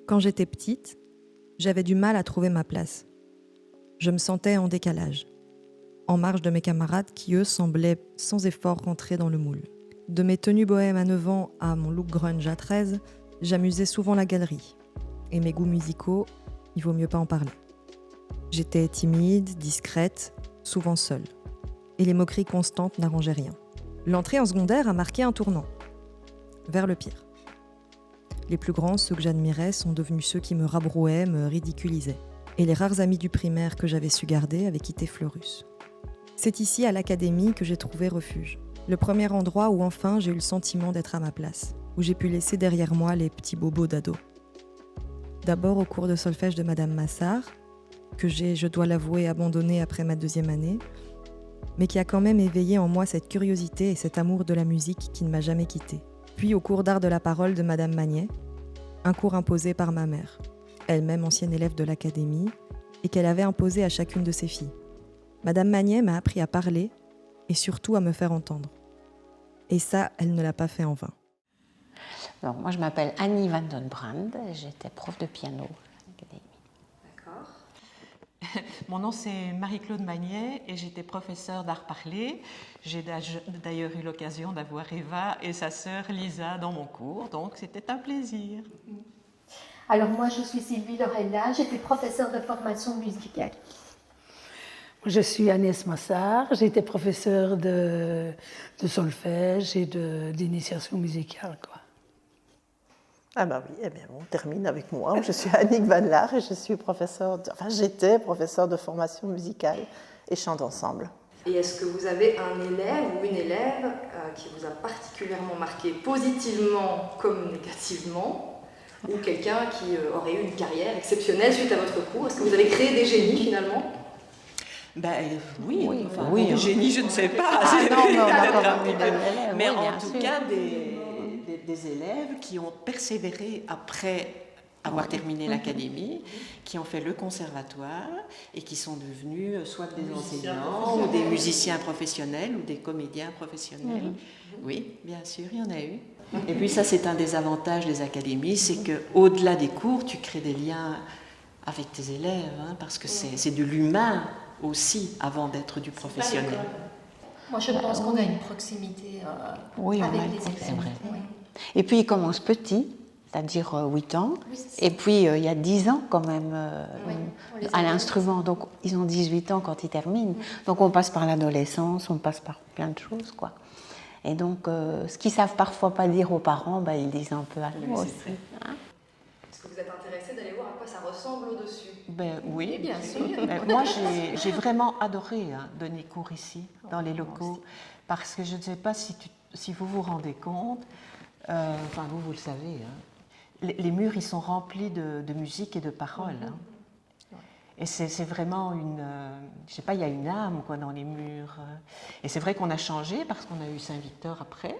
Quand j'étais petite, j'avais du mal à trouver ma place. Je me sentais en décalage, en marge de mes camarades qui, eux, semblaient sans effort rentrer dans le moule. De mes tenues bohèmes à 9 ans à mon look grunge à 13, j'amusais souvent la galerie. Et mes goûts musicaux, il vaut mieux pas en parler. J'étais timide, discrète, souvent seule. Et les moqueries constantes n'arrangeaient rien. L'entrée en secondaire a marqué un tournant, vers le pire. Les plus grands, ceux que j'admirais, sont devenus ceux qui me rabrouaient, me ridiculisaient. Et les rares amis du primaire que j'avais su garder avaient quitté Fleurus. C'est ici, à l'académie, que j'ai trouvé refuge. Le premier endroit où enfin j'ai eu le sentiment d'être à ma place, où j'ai pu laisser derrière moi les petits bobos d'ado. D'abord au cours de solfège de Madame Massard, que j'ai, je dois l'avouer, abandonné après ma 2e année, mais qui a quand même éveillé en moi cette curiosité et cet amour de la musique qui ne m'a jamais quittée. Puis au cours d'art de la parole de Madame Magnet, un cours imposé par ma mère, elle-même ancienne élève de l'académie, et qu'elle avait imposé à chacune de ses filles. Madame Magnet m'a appris à parler et surtout à me faire entendre. Et ça, elle ne l'a pas fait en vain. Donc, moi, je m'appelle Annie Van Den Brand, j'étais prof de piano à l'académie. D'accord. Mon nom, c'est Marie-Claude Magnet et j'étais professeure d'art parlé. J'ai d'ailleurs eu l'occasion d'avoir Eva et sa sœur Lisa dans mon cours, donc c'était un plaisir. Alors moi, je suis Sylvie Lorella, j'étais professeure de formation musicale. Je suis Agnès Massard, j'ai été professeure de solfège et d'initiation musicale, quoi. Ah ben oui, eh bien on termine avec moi. Je suis Annick Van Laar et je suis j'étais professeure de formation musicale et chant d'ensemble. Et est-ce que vous avez un élève ou une élève qui vous a particulièrement marqué positivement comme négativement, ou quelqu'un qui aurait eu une carrière exceptionnelle suite à votre cours? Est-ce que vous avez créé des génies finalement? Oui, enfin, oui, des génies, je ne sais pas. Ah non, mais on a Peut-être quand un même petit peu. eu des élèves, Mais oui, en bien tout sûr. cas, des élèves qui ont persévéré après avoir terminé l'académie, qui ont fait le conservatoire et qui sont devenus soit des enseignants ou des musiciens professionnels ou des comédiens professionnels. Oui, bien sûr, il y en a eu. Et puis ça, c'est un des avantages des académies, c'est qu'au-delà des cours, tu crées des liens avec tes élèves, hein, parce que c'est de l'humain aussi avant d'être du professionnel. Moi, je pense qu'on a une proximité Oui, avec on a- les élèves. c'est vrai. Oui. Et puis, ils commencent petits, c'est-à-dire 8 ans. Oui, c'est ça. Et puis, il y a 10 ans quand même Oui, on les à a l'instrument. Donc, ils ont 18 ans quand ils terminent. Donc, on passe par l'adolescence, on passe par plein de choses, quoi. Et donc, ce qu'ils savent parfois pas dire aux parents, bah, ils disent un peu à nous aussi. Hein. Est-ce que vous êtes intéressé d'aller voir à quoi ça ressemble au-dessus? Ben, oui, bien sûr. Moi, j'ai vraiment adoré donner cours ici, dans les locaux, parce que je ne sais pas si vous vous rendez compte, enfin vous le savez, hein, les murs ils sont remplis de musique et de paroles. Hein. Et c'est vraiment je sais pas, il y a une âme quoi, dans les murs. Et c'est vrai qu'on a changé parce qu'on a eu Saint-Victor après.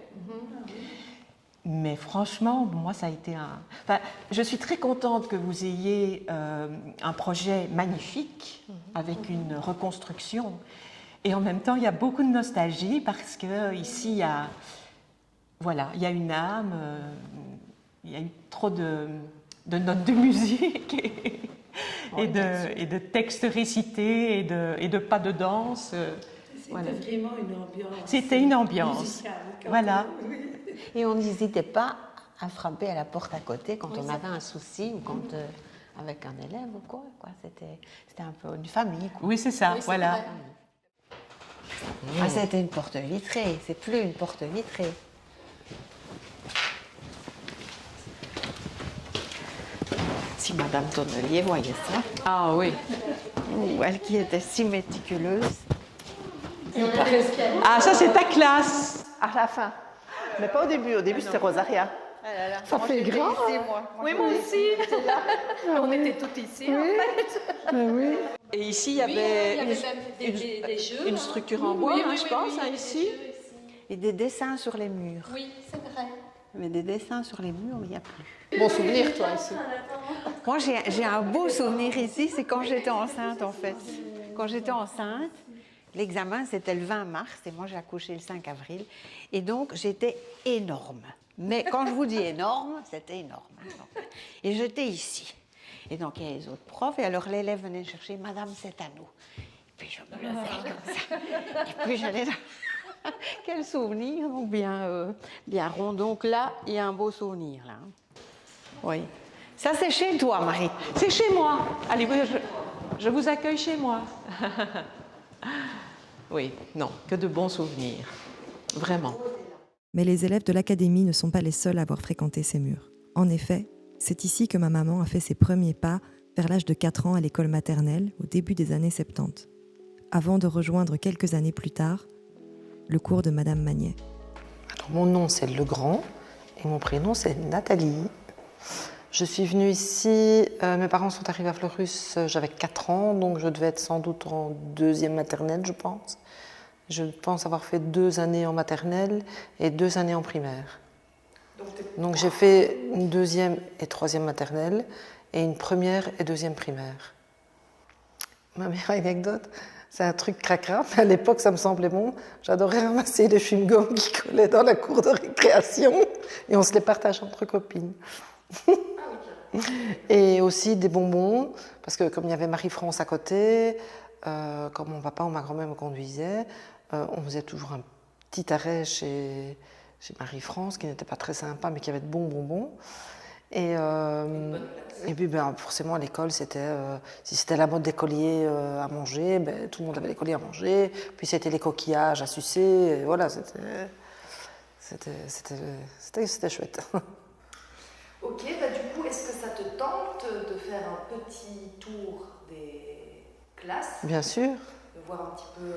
Mais franchement, moi, ça a été Enfin, je suis très contente que vous ayez un projet magnifique avec une reconstruction. Et en même temps, il y a beaucoup de nostalgie parce qu'ici, il y a une âme, il y a eu trop de notes de musique et de textes récités et de pas de danse. C'était vraiment une ambiance. C'était une ambiance. Musicale, Voilà. Et on n'hésitait pas à frapper à la porte à côté quand on avait un souci ou quand avec un élève ou quoi. C'était un peu une famille. Quoi. Oui, c'est ça, Oui, c'est voilà. vrai. Ah, c'était une porte vitrée, c'est plus une porte vitrée. Si Madame Tonnelier voyait ça, Ah oui. ou elle qui était si méticuleuse. Ah, ça, c'est ta classe. À la fin. Mais pas au début. Au début, c'était Rosaria. Ça fait grand. Oui, moi aussi. On était toutes ici, en fait. Ben oui. Et ici, il y Oui, avait, il y avait même des jeux. une structure en bois, Oui, hein, oui, je oui, pense, oui, hein, des ici. jeux ici. Et des dessins sur les murs. Oui, c'est vrai. Mais des dessins sur les murs, il n'y a plus. Bon souvenir, toi, ici. Moi, j'ai un beau souvenir ici, c'est quand j'étais enceinte, en fait. Quand j'étais enceinte, l'examen, c'était le 20 mars, et moi, j'ai accouché le 5 avril. Et donc, j'étais énorme. Mais quand je vous dis énorme, c'était énorme. Et j'étais ici. Et donc, il y a les autres profs. Et alors, l'élève venait chercher, Madame, c'est à nous. Et puis, je me levais comme ça. Et puis, j'allais... Quel souvenir, donc bien rond. Donc là, il y a un beau souvenir, là. Oui. Ça, c'est chez toi, Marie. C'est chez moi. Allez, je vous accueille chez moi. Oui, non, que de bons souvenirs. Vraiment. Mais les élèves de l'académie ne sont pas les seuls à avoir fréquenté ces murs. En effet, c'est ici que ma maman a fait ses premiers pas vers l'âge de 4 ans à l'école maternelle au début des années 70, avant de rejoindre quelques années plus tard le cours de Madame Magnet. Alors, mon nom c'est Legrand et mon prénom c'est Nathalie. Je suis venue ici, mes parents sont arrivés à Fleurus, j'avais 4 ans, donc je devais être sans doute en 2e maternelle, je pense. Je pense avoir fait 2 années en maternelle et 2 années en primaire. Donc j'ai fait une 2e et 3e maternelle et une 1re et 2e primaire. Ma meilleure anecdote, c'est un truc cracra, mais à l'époque ça me semblait bon. J'adorais ramasser les chewing-gums qui collaient dans la cour de récréation et on se les partageait entre copines. Et aussi des bonbons, parce que comme il y avait Marie-France à côté, quand mon papa ou ma grand-mère me conduisait, on faisait toujours un petit arrêt chez Marie-France, qui n'était pas très sympa, mais qui avait de bons bonbons. Et puis forcément à l'école, c'était si c'était la mode des colliers à manger, tout le monde avait les colliers à manger. Puis c'était les coquillages à sucer. Et voilà, c'était chouette. Ok, du coup, est-ce que ça te tente de faire un petit tour des classes? Bien sûr. De voir un petit peu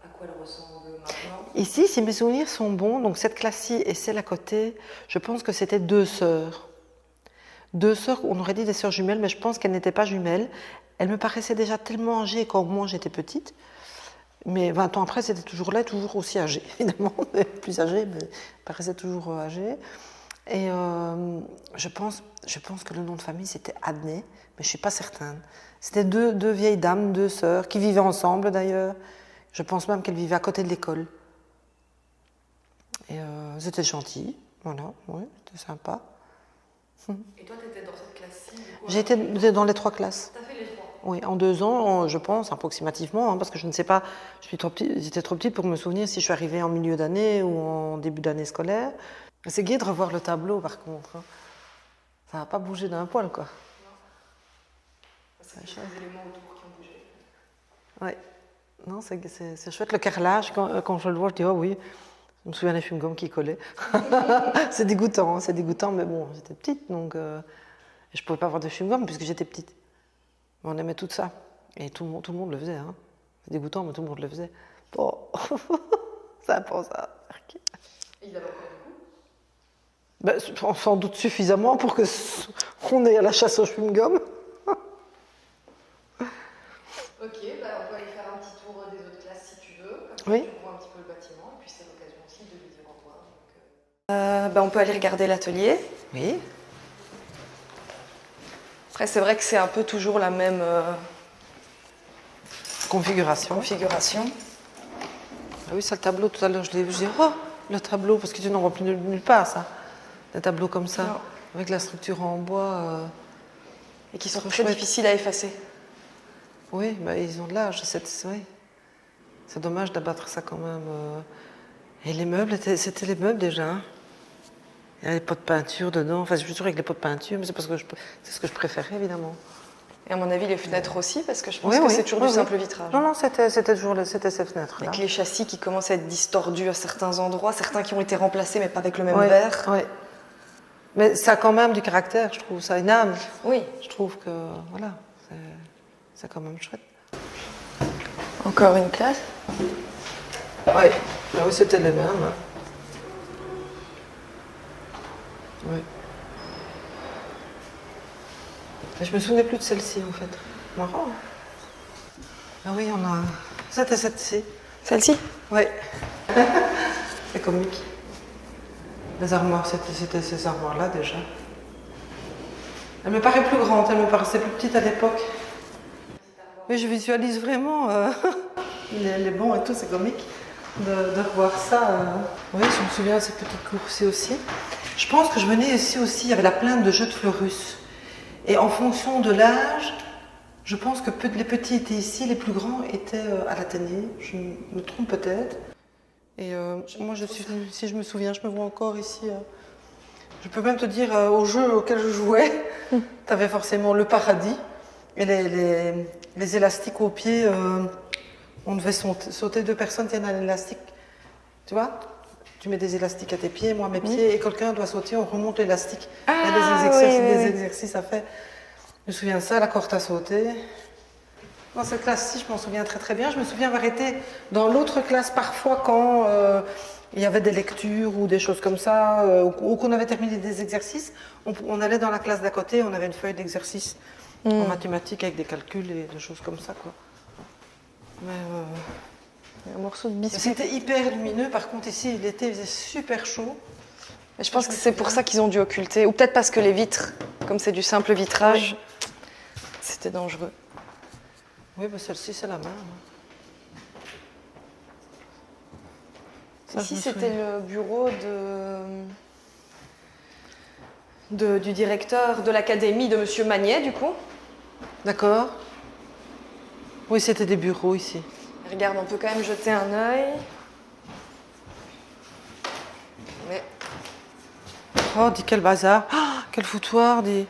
à quoi elles ressemblent maintenant? Ici, si mes souvenirs sont bons, donc cette classe-ci et celle à côté, je pense que c'était 2 sœurs. 2 sœurs, on aurait dit des sœurs jumelles, mais je pense qu'elles n'étaient pas jumelles. Elles me paraissaient déjà tellement âgées quand moi j'étais petite. Mais 20 ans après, c'était toujours là, toujours aussi âgées, évidemment. Plus âgées, mais elles paraissaient toujours âgées. Et je pense que le nom de famille, c'était Adney, mais je ne suis pas certaine. C'était deux vieilles dames, 2 sœurs, qui vivaient ensemble d'ailleurs. Je pense même qu'elles vivaient à côté de l'école. Et c'était gentil, voilà, oui, c'était sympa. Et toi, tu étais dans cette classe-ci? J'étais dans les 3 classes. Tu as fait les 3? Oui, en 2 ans, je pense, approximativement, parce que je ne sais pas, j'étais trop petite pour me souvenir si je suis arrivée en milieu d'année ou en début d'année scolaire. C'est gai de revoir le tableau, par contre. Ça n'a pas bougé d'un poil, quoi. Non. C'est les éléments autour qui ont bougé. Oui. Non, c'est chouette. Le carrelage, quand je le vois, je dis, oh oui, je me souviens des chewing-gums qui collaient. C'est dégoûtant, mais bon, j'étais petite, donc je ne pouvais pas avoir de chewing-gum puisque j'étais petite. Mais on aimait tout ça. Et tout le monde le faisait. Hein. C'est dégoûtant, mais tout le monde le faisait. Bon, sympa ça. Et il avait encore du coup? Sans doute suffisamment pour qu'on ait à la chasse aux chewing-gums. Ok, on peut aller faire un petit tour des autres classes si tu veux. Oui. Tu vois un petit peu le bâtiment, et puis c'est l'occasion aussi de lui dire au revoir. Donc, on peut aller regarder l'atelier. Oui. Après, c'est vrai que c'est un peu toujours la même Configuration. Ah oui, ça, le tableau, tout à l'heure, je l'ai vu, je dis, oh, le tableau, parce que tu n'en vois plus nulle part, ça. Des tableaux comme ça, non. Avec la structure en bois. Et qui sont trop très chouette. difficiles à effacer. Oui, ils ont de l'âge, oui. C'est dommage d'abattre ça quand même. Et les meubles, c'était les meubles déjà. Hein. Il y a les pots de peinture dedans. Enfin, je suis sûre avec les pots de peinture, mais c'est ce que je préférais, évidemment. Et à mon avis, les fenêtres aussi, parce que je pense que c'est toujours du simple vitrage. Non, c'était ces fenêtres-là. Avec les châssis qui commencent à être distordus à certains endroits, certains qui ont été remplacés, mais pas avec le même Ouais, verre. ouais. Mais ça a quand même du caractère, je trouve. Ça a une âme. Oui. Je trouve que, voilà, c'est quand même chouette. Encore une classe. Oui, c'était les mêmes. Oui. Mais je me souvenais plus de celle-ci, en fait. Marrant. Ah oui, C'était celle-ci. Celle-ci? Oui. C'est comique. Les armoires, c'était ces armoires-là, déjà. Elle me paraît plus grande, elle me paraissait plus petite à l'époque. Mais je visualise vraiment les bons et tout, c'est comique de revoir ça. Oui, je me souviens de ces petites cours-ci aussi. Je pense que je venais ici aussi, il y avait la plainte de jeux de Fleurus. Et en fonction de l'âge, je pense que les petits étaient ici, les plus grands étaient à l'Athénée. Je me trompe peut-être. Et moi, je suis venue, si je me souviens, je me vois encore ici. Je peux même te dire, au jeu auquel je jouais, tu avais forcément le paradis. Et les élastiques aux pieds, on devait sauter 2 personnes tiennent un élastique. Tu vois? Tu mets des élastiques à tes pieds, moi à mes pieds, et quelqu'un doit sauter, on remonte l'élastique. Il y a des exercices à faire. Je me souviens de ça, la corde à sauter. Dans cette classe-ci, je m'en souviens très très bien. Je me souviens avoir été dans l'autre classe parfois quand il y avait des lectures ou des choses comme ça, ou qu'on avait terminé des exercices. On allait dans la classe d'à côté, on avait une feuille d'exercice en mathématiques avec des calculs et des choses comme ça, quoi. Mais Un morceau de biscuit. c'était hyper lumineux. Par contre, ici, l'été, il faisait super chaud. Mais je pense que c'est pour ça qu'ils ont dû occulter. Ou peut-être parce que les vitres, comme c'est du simple vitrage, c'était dangereux. Oui, bah celle-ci, c'est la même. Ça, Ici, je me c'était souviens. le bureau du directeur de l'académie de Monsieur Magnet, du coup. D'accord. Oui, c'était des bureaux ici. Regarde, on peut quand même jeter un œil. Mais, Oh, dis quel bazar. Ah, quel foutoir, dis.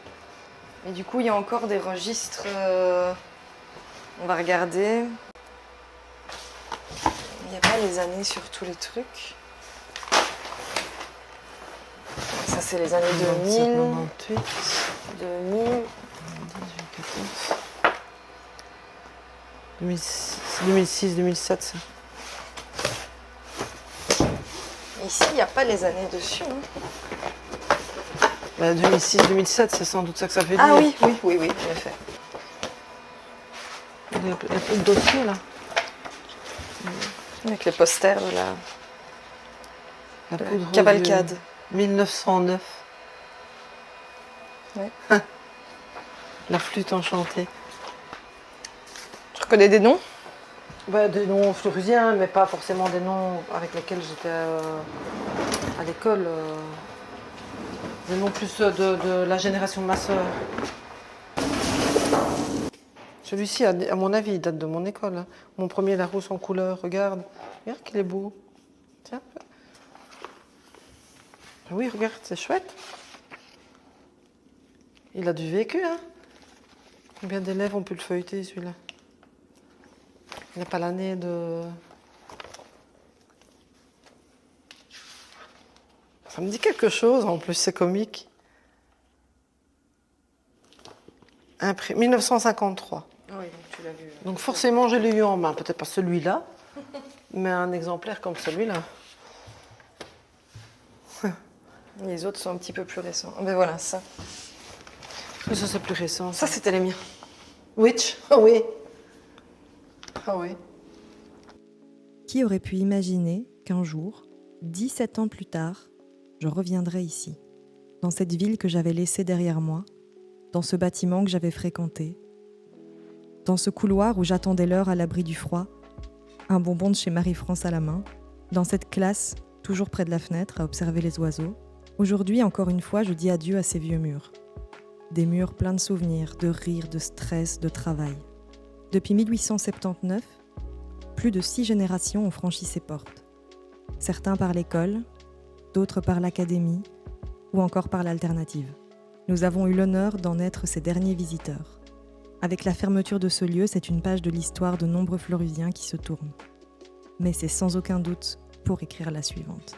mais du coup, il y a encore des registres. On va regarder. Il n'y a pas les années sur tous les trucs. Ça, c'est les années 2000. 98, 2000. 2006, 2007, ça. Ici, il n'y a pas les années dessus. Hein. Bah, 2006, 2007, c'est sans doute ça que ça veut dire. Ah oui, en effet. Il y a plus de dossier, là. Avec les posters de la poudre aux cavalcade. yeux. 1909. Ouais. La flûte enchantée. Tu reconnais des noms? Bah, des noms fleurusiens, mais pas forcément des noms avec lesquels j'étais à l'école. Des noms plus de la génération de ma sœur. Celui-ci, à mon avis, il date de mon école. Hein. Mon premier Larousse en couleur, regarde. Regarde qu'il est beau. Tiens. Oui, regarde, c'est chouette. Il a du vécu, hein. Combien d'élèves ont pu le feuilleter, celui-là? Il n'y a pas l'année de... Ça me dit quelque chose, en plus, c'est comique. 1953. Oui, donc tu l'as vu. Donc forcément, je l'ai eu en main. Peut-être pas celui-là, mais un exemplaire comme celui-là. Les autres sont un petit peu plus récents. Mais voilà, ça. Mais ça, c'est plus récent. Ça, c'était les miens. Witch. Ah oui. Ah oui. Qui aurait pu imaginer qu'un jour, 17 ans plus tard, je reviendrais ici, dans cette ville que j'avais laissée derrière moi, dans ce bâtiment que j'avais fréquenté, dans ce couloir où j'attendais l'heure à l'abri du froid, un bonbon de chez Marie-France à la main, dans cette classe, toujours près de la fenêtre, à observer les oiseaux. Aujourd'hui, encore une fois, je dis adieu à ces vieux murs. Des murs pleins de souvenirs, de rires, de stress, de travail. Depuis 1879, plus de 6 générations ont franchi ces portes. Certains par l'école, d'autres par l'académie, ou encore par l'alternative. Nous avons eu l'honneur d'en être ces derniers visiteurs. Avec la fermeture de ce lieu, c'est une page de l'histoire de nombreux Fleurusiens qui se tourne. Mais c'est sans aucun doute pour écrire la suivante.